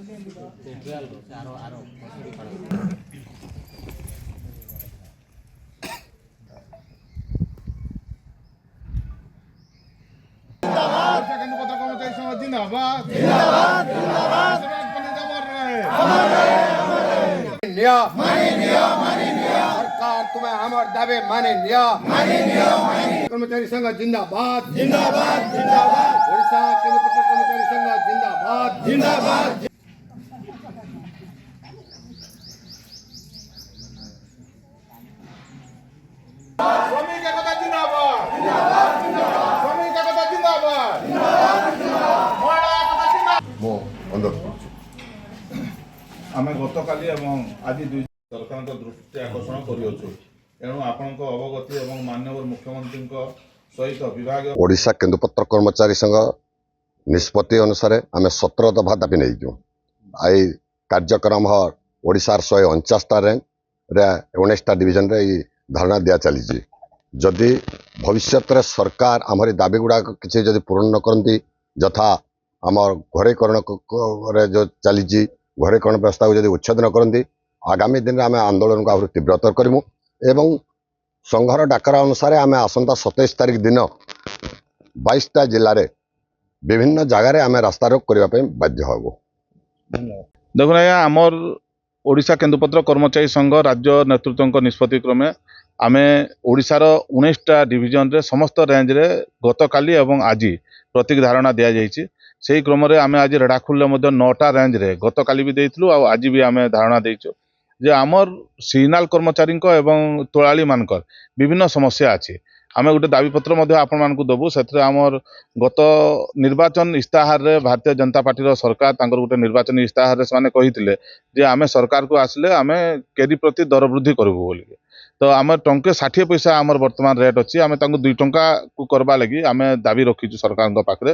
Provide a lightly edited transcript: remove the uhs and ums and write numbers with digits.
सरकार तुम्हें हमारे दावे माने लिया। कर्मचारी संघ जिंदाबाद जिंदाबाद जिंदाबाद। ओडिशा केंद्र पत्र कर्मचारी संघ जिंदाबाद जिंदाबाद। श्रमिक एकता जिंदाबाद जिंदाबाद जिंदाबाद। श्रमिक एकता जिंदाबाद जिंदाबाद जिंदाबाद। महिला एकता जिंदाबाद। मो अनुरोध करुछु आम गतकाली आज दुई सरकार दृष्टि आकर्षण करूँ एणु आपण अवगति और माननीय मुख्यमंत्री सहित विभाग ओडिशा केंद्रपत्र कर्मचारी संघ निष्पत्ति अनुसार आम 17 दफा दाबी नहीं आई कार्यक्रम ओडिशार 149टा रैंक 19टा डिविजन रे धारणा दिया चली जदि भविष्य सरकार आमरी दाबी गुड़ा किसी जदि पूर्ण न करती यथा आम घरेकरण जो चली घरेकरण व्यवस्था को जदि उच्छेद न करती आगामी दिन में आम आंदोलन को आहरी तीव्रतर करूँ एवं संघर डाकरा अनुसार आम आसंता 27 तारिख दिन 22टा जिले में विभिन्न जगार आम रास्ता रोक करने बाध्य हबू। देखो आज्ञा आमर ओडिशा केंद्रपत्र कर्मचारी संघ राज्य नेतृत्व निष्पत्ति क्रमे आम ओडिशार 19टा डिविजन रे समस्त रेंज रे गतकाली एवं आज प्रतीक धारणा दि जाइए से क्रम आम आज रेढ़ाखोल 9टा रेंज रे गतकाली भी देइथलु आ आज भी आम धारणा देइछु जे आमर सिग्नाल कर्मचारी एवं तोलाली मानकर विभिन्न समस्या अच्छी आम गोटे दाबीपत्र आपण मानकु दबु से आमर गत निर्वाचन इस्ताहार रे भारतीय जनता पार्टी सरकार तांकर गोटे निर्वाचन इस्ताहार रे से कही जे आम सरकार को आसले आम केरी प्रति दर वृद्धि करबु बोली तो आम टंके 60 पैसा आमर वर्तमान रेट अच्छी आम 2 टंका को करवा लगी आम दाबी रखीचु सरकार पाखे।